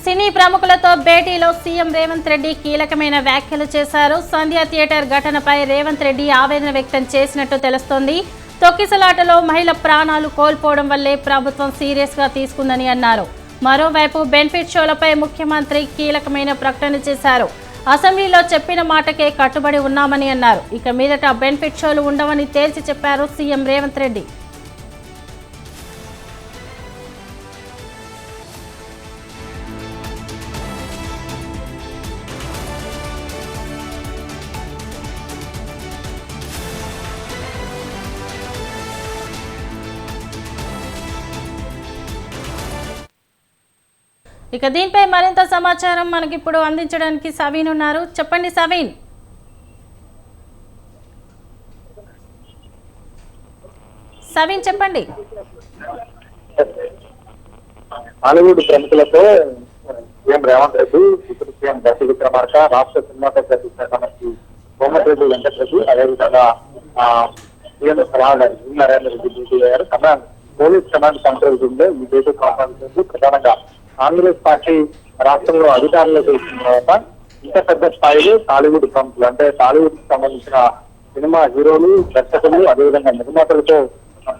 సినీ ప్రముఖులతో భేటీలో సీఎం రేవంత్ రెడ్డి కీలకమైన వ్యాఖ్యలు చేశారు. సంధ్య థియేటర్ ఘటనపై రేవంత్ రెడ్డి ఆవేదన వ్యక్తం చేసినట్టు తెలుస్తోంది. తొక్కిసలాటలో మహిళ ప్రాణాలు కోల్పోవడం వల్లే ప్రభుత్వం సీరియస్ గా తీసుకుందని అన్నారు. మరోవైపు బెనిఫిట్ షోలపై ముఖ్యమంత్రి కీలకమైన ప్రకటన చేశారు. అసెంబ్లీలో చెప్పిన మాటకే కట్టుబడి ఉన్నామని అన్నారు. ఇక మీదట బెనిఫిట్ షోలు ఉండవని తేల్చి చెప్పారు సీఎం రేవంత్ రెడ్డి. ఇక దీనిపై మరింత సమాచారం మనకిప్పుడు అందించడానికి సవీన్ ఉన్నారు. చెప్పండి సవీన్. చెప్పండి. హాలీవుడ్ ప్రముఖులతో CM Revanth Reddy, deputy CM బట్టి విక్రమార్క, రాష్ట్ర సినిమాటోగ్రఫీ శాఖ మంత్రి కోమటిరెడ్డి వెంకటరెడ్డి, అదేవిధంగా సీఎం సలహాదారు నరేంద్ర రెడ్డి భేటీ అయ్యారు. పోలీస్ కమాండ్ కంట్రోల్ రూమ్ లో ఈ భేటీ కాన్ఫరెన్స్ ప్రధానంగా కాంగ్రెస్ పార్టీ రాష్ట్రంలో అధికారంలోకి వచ్చిన తర్వాత ఇంత పెద్ద స్థాయిలో టాలీవుడ్ ప్రముఖులు అంటే టాలీవుడ్ కి సంబంధించిన సినిమా హీరోలు, దర్శకులు, అదేవిధంగా నిర్మాతలతో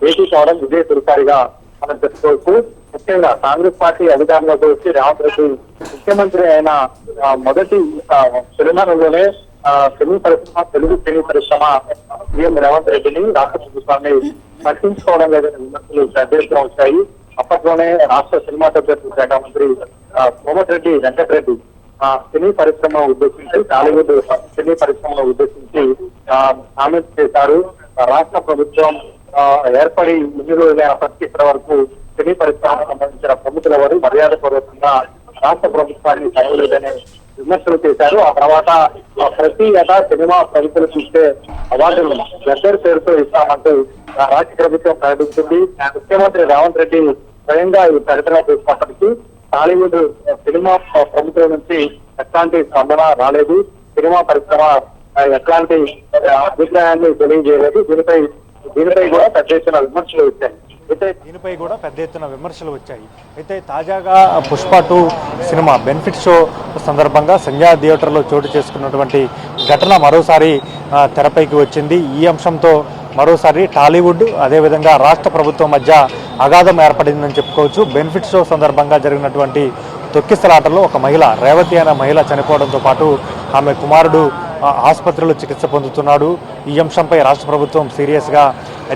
భేటీ కావడం ఇదే తొలిసారిగా మనం చెప్పుకోవచ్చు. ముఖ్యంగా కాంగ్రెస్ పార్టీ అధికారంలోకి వచ్చి రేవంత్ రెడ్డి ముఖ్యమంత్రి అయిన మొదటి తెలంగాణలోనే సినీ పరిశ్రమ, తెలుగు సినీ పరిశ్రమ సీఎం రేవంత్ రెడ్డిని రాష్ట్ర ప్రభుత్వాన్ని పట్టించుకోవడం లేదని విమర్శలు పెద్ద ఎత్తున వచ్చాయి. అప్పట్లోనే రాష్ట్ర సినిమాటోగ్రఫీ శాఖ మంత్రి కోమటిరెడ్డి వెంకటరెడ్డి సినీ పరిశ్రమ ఉద్దేశించి, టాలీవుడ్ సినీ పరిశ్రమను ఉద్దేశించి కామెంట్స్ చేశారు. రాష్ట్ర ప్రభుత్వం ఏర్పడి ఇన్ని రోజులైనప్పటికీ ఇప్పటి వరకు సినీ పరిశ్రమకు సంబంధించిన ప్రముఖులెవరు మర్యాద పూర్వకంగా రాష్ట్ర ప్రభుత్వాన్ని చదవలేదనే విమర్శలు చేశారు. ఆ తర్వాత ప్రతి ఏటా సినిమా ప్రముఖులకు ఇచ్చే అవార్డులు గద్దర్ పేరుతో ఇస్తామంటూ రాష్ట్ర ప్రభుత్వం ప్రకటించింది. ముఖ్యమంత్రి రేవంత్ రెడ్డి స్వయంగా ఈ ప్రకటన చేసినప్పటికీ టాలీవుడ్ సినిమా ప్రముఖుల నుంచి ఎట్లాంటి స్పందన రాలేదు. సినిమా పరిశ్రమ ఎట్లాంటి అభిప్రాయాన్ని తెలియజేయలేదు. దీనిపై కూడా పెద్ద ఎత్తున విమర్శలు వచ్చాయి. అయితే తాజాగా పుష్ప 2 సినిమా బెనిఫిట్ షో సందర్భంగా సంధ్యా థియేటర్లో చోటు చేసుకున్నటువంటి ఘటన మరోసారి తెరపైకి వచ్చింది. ఈ అంశంతో మరోసారి టాలీవుడ్ అదేవిధంగా రాష్ట్ర ప్రభుత్వం మధ్య అగాధం ఏర్పడిందని చెప్పుకోవచ్చు. బెనిఫిట్ షో సందర్భంగా జరిగినటువంటి తొక్కిసలాటలో ఒక మహిళ, రేవతి అనే మహిళ చనిపోవడంతో పాటు ఆమె కుమారుడు ఆసుపత్రిలో చికిత్స పొందుతున్నాడు. ఈ అంశంపై రాష్ట్ర ప్రభుత్వం సీరియస్గా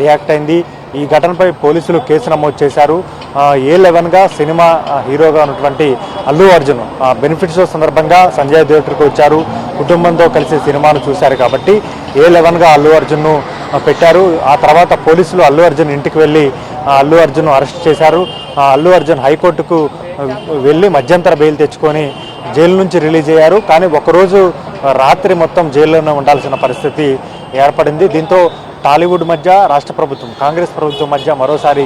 రియాక్ట్ అయింది. ఈ ఘటనపై పోలీసులు కేసు నమోదు చేశారు. A11గా సినిమా హీరోగా ఉన్నటువంటి అల్లు అర్జున్ బెనిఫిట్ షో సందర్భంగా సంజయ్ థియేటర్కి వచ్చారు. కుటుంబంతో కలిసి సినిమాను చూశారు కాబట్టి A11గా అల్లు అర్జున్ను పెట్టారు. ఆ తర్వాత పోలీసులు అల్లు అర్జున్ ఇంటికి వెళ్ళి అల్లు అర్జున్ అరెస్ట్ చేశారు. అల్లు అర్జున్ హైకోర్టుకు వెళ్ళి మధ్యంతర బెయిల్ తెచ్చుకొని జైలు నుంచి రిలీజ్ అయ్యారు. కానీ ఒకరోజు రాత్రి మొత్తం జైల్లోనే ఉండాల్సిన పరిస్థితి ఏర్పడింది. దీంతో టాలీవుడ్ మధ్య రాష్ట్ర ప్రభుత్వం, కాంగ్రెస్ ప్రభుత్వం మధ్య మరోసారి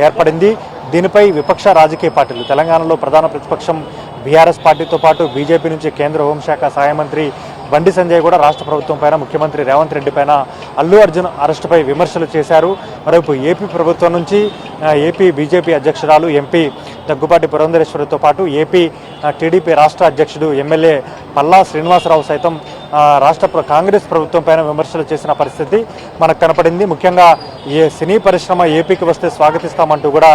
ఏర్పడింది. దీనిపై విపక్ష రాజకీయ పార్టీలు, తెలంగాణలో ప్రధాన ప్రతిపక్షం బీఆర్ఎస్ పార్టీతో పాటు బీజేపీ నుంచి కేంద్ర హోంశాఖ సహాయ మంత్రి బండి సంజయ్ కూడా రాష్ట్ర ప్రభుత్వం పైన, ముఖ్యమంత్రి రేవంత్ రెడ్డి పైన అల్లు అర్జున్ అరెస్టుపై విమర్శలు చేశారు. మరోవైపు ఏపీ ప్రభుత్వం నుంచి ఏపీ బీజేపీ అధ్యక్షురాలు ఎంపీ దగ్గుబాటి పురంధరేశ్వరితో పాటు ఏపీ టీడీపీ రాష్ట్ర అధ్యక్షుడు ఎమ్మెల్యే పల్లా శ్రీనివాసరావు సైతం కాంగ్రెస్ ప్రభుత్వం పైన విమర్శలు చేసిన పరిస్థితి మనకు కనపడింది. ముఖ్యంగా సినీ పరిశ్రమ ఏపీకి వస్తే స్వాగతిస్తామంటూ కూడా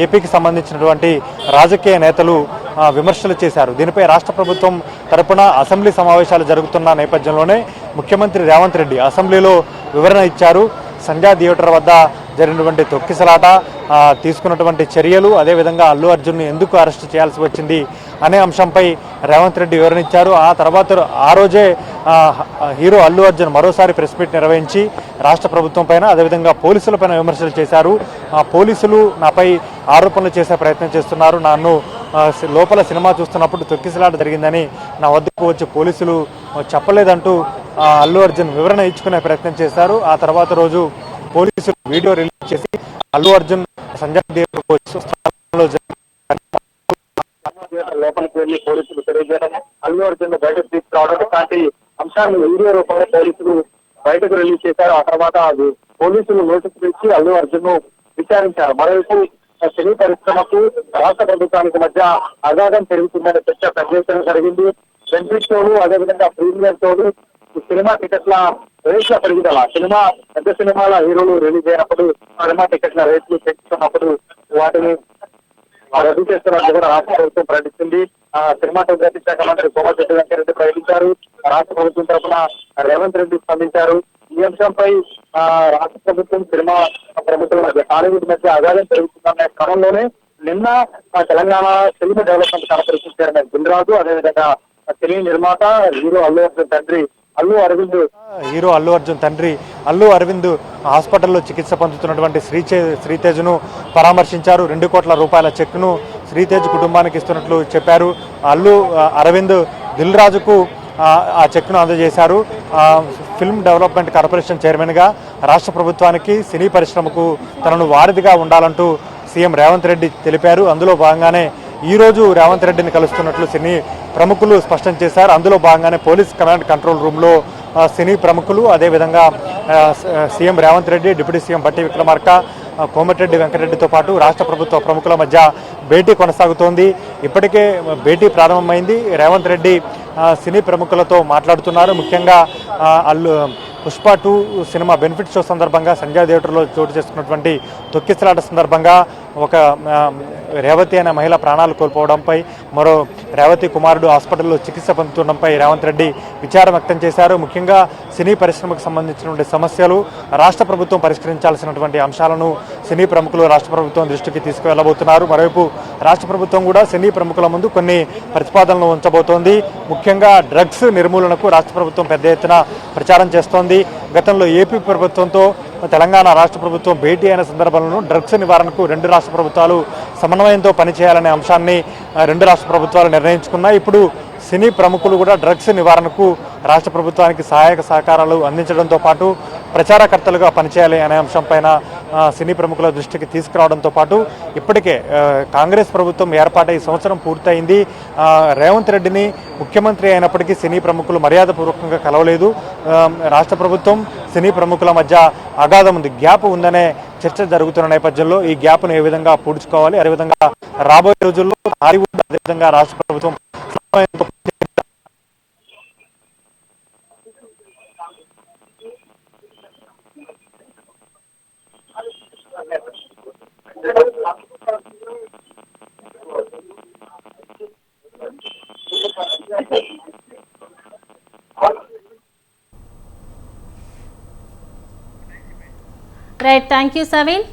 ఏపీకి సంబంధించినటువంటి రాజకీయ నేతలు విమర్శలు చేశారు. దీనిపై రాష్ట్ర ప్రభుత్వం తరపున అసెంబ్లీ సమావేశాలు జరుగుతున్న నేపథ్యంలోనే ముఖ్యమంత్రి రేవంత్ రెడ్డి అసెంబ్లీలో వివరణ ఇచ్చారు. సంధ్యా థియేటర్ వద్ద జరిగినటువంటి తొక్కిసలాట, తీసుకున్నటువంటి చర్యలు, అదేవిధంగా అల్లు అర్జున్ను ఎందుకు అరెస్ట్ చేయాల్సి వచ్చింది అనే అంశంపై రేవంత్ రెడ్డి వివరణ ఇచ్చారు. ఆ తర్వాత ఆ రోజే హీరో అల్లు అర్జున్ మరోసారి ప్రెస్ మీట్ నిర్వహించి రాష్ట్ర ప్రభుత్వం పైన, అదేవిధంగా పోలీసులపైన విమర్శలు చేశారు. పోలీసులు నాపై ఆరోపణలు చేసే ప్రయత్నం చేస్తున్నారు, నన్ను లోపల సినిమా చూస్తున్నప్పుడు తొక్కిసలాట జరిగిందని నా వద్దకు వచ్చి పోలీసులు చెప్పలేదంటూ అల్లు అర్జున్ వివరణ ఇచ్చుకునే ప్రయత్నం చేశారు. ఆ తర్వాత రోజు పోలీసులు వీడియో రిలీజ్ చేసి అల్లు అర్జున్ సంజయ్ లోపలికి వెళ్లి పోలీసులు తెలియజేయడం, అల్లు అర్జున్ బయటకు తీసుకురావడం ఇలాంటి అంశాలను వీడియో రూపంలో పోలీసులు బయటకు రిలీజ్ చేశారు. ఆ తర్వాత పోలీసులు నోటీసులు ఇచ్చి అల్లు అర్జున్ ను విచారించారు. మరోవైపు సినీ పరిశ్రమకు రాష్ట్ర ప్రభుత్వానికి మధ్య అగాధం పెరుగుతుందనే చర్చ పెద్ద జరిగింది. బెనిఫిట్ షోలు, అదేవిధంగా ప్రీమియర్ షోలు, సినిమా టికెట్ల రేట్ల పెరుగుదల, పెద్ద సినిమాల హీరోలు రిలీజ్ అయినప్పుడు సినిమా టికెట్ల రేట్లు పెంచుతున్నప్పుడు వాటిని రద్దు చేస్తున్నట్టు కూడా రాష్ట్ర ప్రభుత్వం ప్రకటించింది. సినిమాటోగ్రఫీ శాఖ మంత్రి కోమటిరెడ్డి వెంకటరెడ్డి ప్రకటించారు. రాష్ట్ర ప్రభుత్వం తరఫున రేవంత్ రెడ్డి స్పందించారు. ఈ అంశంపై రాష్ట్ర ప్రభుత్వం సినిమా ప్రముఖుల మధ్య, టాలీవుడ్ మధ్య అగాధం పెరుగుతుందనే క్రమంలోనే నిన్న Telangana film development corporation chairman Dil Raju, అదేవిధంగా సినీ నిర్మాత హీరో అల్లు అర్జున్ తండ్రి అల్లు అరవింద్ హాస్పిటల్లో చికిత్స పొందుతున్నటువంటి శ్రీతేజ్ను పరామర్శించారు. 2 కోట్ల రూపాయల చెక్ను శ్రీతేజ్ కుటుంబానికి ఇస్తున్నట్లు చెప్పారు. అల్లు అరవింద్ దిల్ రాజుకు ఆ చెక్ను అందజేశారు. ఫిల్మ్ డెవలప్మెంట్ కార్పొరేషన్ చైర్మన్గా రాష్ట్ర ప్రభుత్వానికి, సినీ పరిశ్రమకు తనను వారధిగా ఉండాలంటూ సీఎం రేవంత్ రెడ్డి తెలిపారు. అందులో భాగంగానే ఈరోజు రేవంత్ రెడ్డిని కలుస్తున్నట్లు సినీ ప్రముఖులు స్పష్టం చేశారు. అందులో భాగంగానే పోలీస్ కమాండ్ కంట్రోల్ రూమ్లో సినీ ప్రముఖులు, అదేవిధంగా CM Revanth Reddy, deputy CM బట్టి విక్రమార్క, కోమటిరెడ్డి వెంకటరెడ్డితో పాటు రాష్ట్ర ప్రభుత్వ ప్రముఖుల మధ్య భేటీ కొనసాగుతోంది. ఇప్పటికే భేటీ ప్రారంభమైంది. రేవంత్ రెడ్డి సినీ ప్రముఖులతో మాట్లాడుతున్నారు. ముఖ్యంగా పుష్ప 2 సినిమా బెనిఫిట్ షో సందర్భంగా సంజయ్ థియేటర్లో చోటు చేసుకున్నటువంటి తొక్కిసలాట సందర్భంగా ఒక రేవతి అనే మహిళ ప్రాణాలు కోల్పోవడంపై, మరో రేవతి కుమారుడు హాస్పిటల్లో చికిత్స పొందుతుండడంపై రేవంత్ రెడ్డి విచారం వ్యక్తం చేశారు. ముఖ్యంగా సినీ పరిశ్రమకు సంబంధించినటువంటి సమస్యలు, రాష్ట్ర ప్రభుత్వం పరిష్కరించాల్సినటువంటి అంశాలను సినీ ప్రముఖులు రాష్ట్ర ప్రభుత్వం దృష్టికి తీసుకువెళ్లబోతున్నారు. మరోవైపు రాష్ట్ర ప్రభుత్వం కూడా సినీ ప్రముఖుల ముందు కొన్ని ప్రతిపాదనలు ఉంచబోతోంది. ముఖ్యంగా డ్రగ్స్ నిర్మూలనకు రాష్ట్ర ప్రభుత్వం పెద్ద ఎత్తున ప్రచారం చేస్తోంది. గతంలో ఏపీ ప్రభుత్వంతో తెలంగాణ రాష్ట్ర ప్రభుత్వం భేటీ అయిన సందర్భంలో డ్రగ్స్ నివారణకు 2 రాష్ట్ర ప్రభుత్వాలు సమన్వయంతో పనిచేయాలనే అంశాన్ని 2 రాష్ట్ర ప్రభుత్వాలు నిర్ణయించుకున్నాయి. ఇప్పుడు సినీ ప్రముఖులు కూడా డ్రగ్స్ నివారణకు రాష్ట్ర ప్రభుత్వానికి సహాయక సహకారాలు అందించడంతో పాటు ప్రచారకర్తలుగా పనిచేయాలి అనే అంశంపైన సినీ ప్రముఖుల దృష్టికి తీసుకురావడంతో పాటు ఇప్పటికే కాంగ్రెస్ ప్రభుత్వం ఏర్పాటై సంవత్సరం పూర్తయింది. రేవంత్ రెడ్డిని ముఖ్యమంత్రి అయినప్పటికీ సినీ ప్రముఖులు మర్యాదపూర్వకంగా కలవలేదు. రాష్ట్ర ప్రభుత్వం సినీ ప్రముఖుల మధ్య అగాధం ఉంది, గ్యాప్ ఉందనే చర్చ జరుగుతున్న నేపథ్యంలో ఈ గ్యాప్ను ఏ విధంగా పూడ్చుకోవాలి, అదేవిధంగా రాబోయే రోజుల్లో టాలీవుడ్, అదేవిధంగా రాష్ట్ర ప్రభుత్వం రైట్, థ్యాంక్ యూ సవీన్.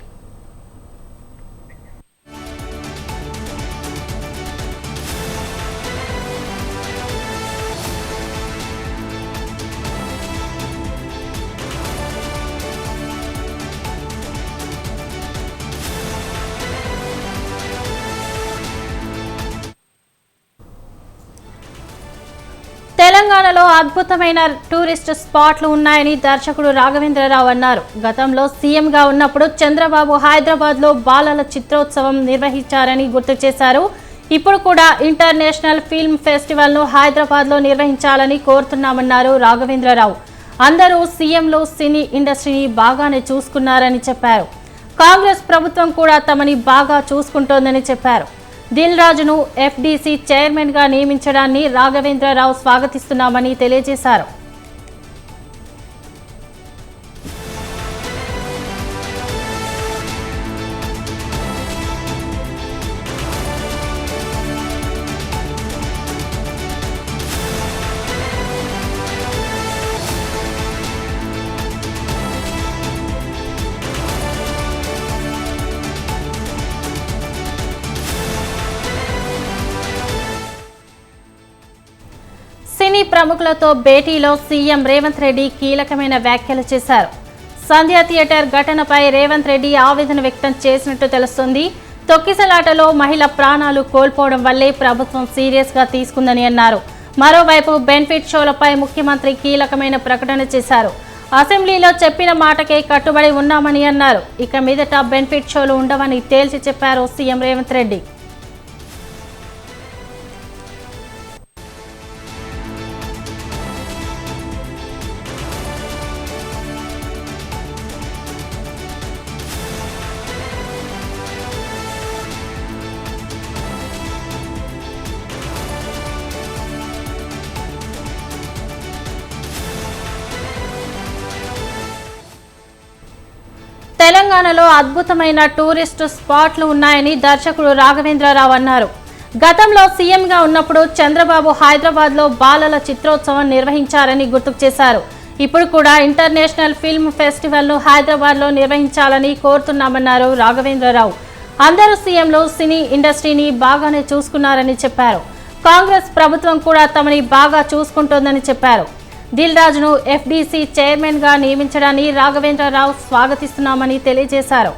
తెలంగాణలో అద్భుతమైన టూరిస్ట్ స్పాట్లు ఉన్నాయని దర్శకుడు రాఘవేంద్రరావు అన్నారు. గతంలో సీఎంగా ఉన్నప్పుడు చంద్రబాబు హైదరాబాద్లో బాలల చిత్రోత్సవం నిర్వహించారని గుర్తు చేశారు. ఇప్పుడు కూడా ఇంటర్నేషనల్ ఫిల్మ్ ఫెస్టివల్ను హైదరాబాద్లో నిర్వహించాలని కోరుతున్నామన్నారు రాఘవేంద్రరావు. అందరూ సీఎంలు సినీ ఇండస్ట్రీని బాగానే చూసుకున్నారని చెప్పారు. కాంగ్రెస్ ప్రభుత్వం కూడా తమని బాగా చూసుకుంటోందని చెప్పారు. దిల్ రాజును ఎఫ్డీసీ చైర్మన్గా నియమించడాన్ని రాఘవేంద్రరావు స్వాగతిస్తున్నామని తెలియజేశారు. సినీ ప్రముఖులతో భేటీలో సీఎం రేవంత్ రెడ్డి కీలకమైన వ్యాఖ్యలు చేశారు. సంధ్య థియేటర్ ఘటనపై రేవంత్ రెడ్డి ఆవేదన వ్యక్తం చేసినట్టు తెలుస్తోంది. తొక్కిసలాటలో మహిళ ప్రాణాలు కోల్పోవడం వల్లే ప్రభుత్వం సీరియస్గా తీసుకుందని అన్నారు. మరోవైపు బెనిఫిట్ షోలపై ముఖ్యమంత్రి కీలకమైన ప్రకటన చేశారు. అసెంబ్లీలో చెప్పిన మాటకే కట్టుబడి ఉన్నామని అన్నారు. ఇక మీదట బెనిఫిట్ షోలు ఉండవని తేల్చి చెప్పారు సీఎం రేవంత్ రెడ్డి. తెలంగాణలో అద్భుతమైన టూరిస్టు స్పాట్లు ఉన్నాయని దర్శకుడు రాఘవేంద్రరావు అన్నారు. గతంలో సీఎంగా ఉన్నప్పుడు చంద్రబాబు హైదరాబాద్లో బాలల చిత్రోత్సవం నిర్వహించారని గుర్తుకు చేశారు. ఇప్పుడు కూడా ఇంటర్నేషనల్ ఫిల్మ్ ఫెస్టివల్ను హైదరాబాద్లో నిర్వహించాలని కోరుతున్నామన్నారు రాఘవేంద్రరావు. అందరూ సీఎంలు సినీ ఇండస్ట్రీని బాగానే చూసుకున్నారని చెప్పారు. కాంగ్రెస్ ప్రభుత్వం కూడా తమని బాగా చూసుకుంటోందని చెప్పారు. దిల్ రాజును ఎఫ్డీసీ చైర్మన్ గా నియమించడాన్ని రాఘవేంద్రరావు స్వాగతిస్తున్నామని తెలియజేశారు.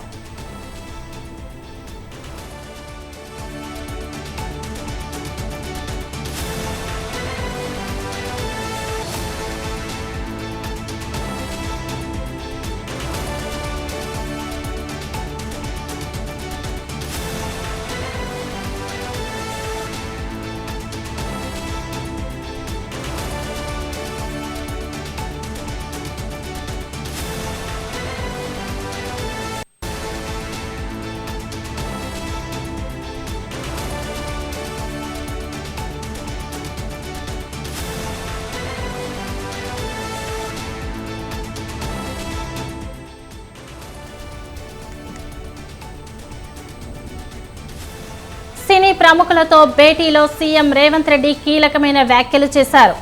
సినీ ప్రముఖులతో భేటీలో సీఎం రేవంత్ రెడ్డి కీలకమైన వ్యాఖ్యలు చేశారు.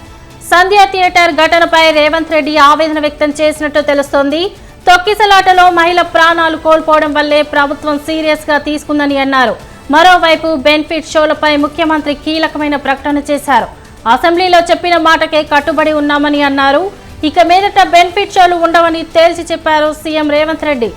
సంధ్య థియేటర్ ఘటనపై రేవంత్ రెడ్డి ఆవేదన వ్యక్తం చేసినట్టు తెలుస్తోంది. తొక్కిసలాటలో మహిళ ప్రాణాలు కోల్పోవడం వల్లే ప్రభుత్వం సీరియస్ గా తీసుకుందని అన్నారు. మరోవైపు బెనిఫిట్ షోలపై ముఖ్యమంత్రి కీలకమైన ప్రకటన చేశారు. అసెంబ్లీలో చెప్పిన మాటకే కట్టుబడి ఉన్నామని అన్నారు. ఇక మీదట బెనిఫిట్ షోలు ఉండవని తేల్చి చెప్పారు సీఎం రేవంత్ రెడ్డి.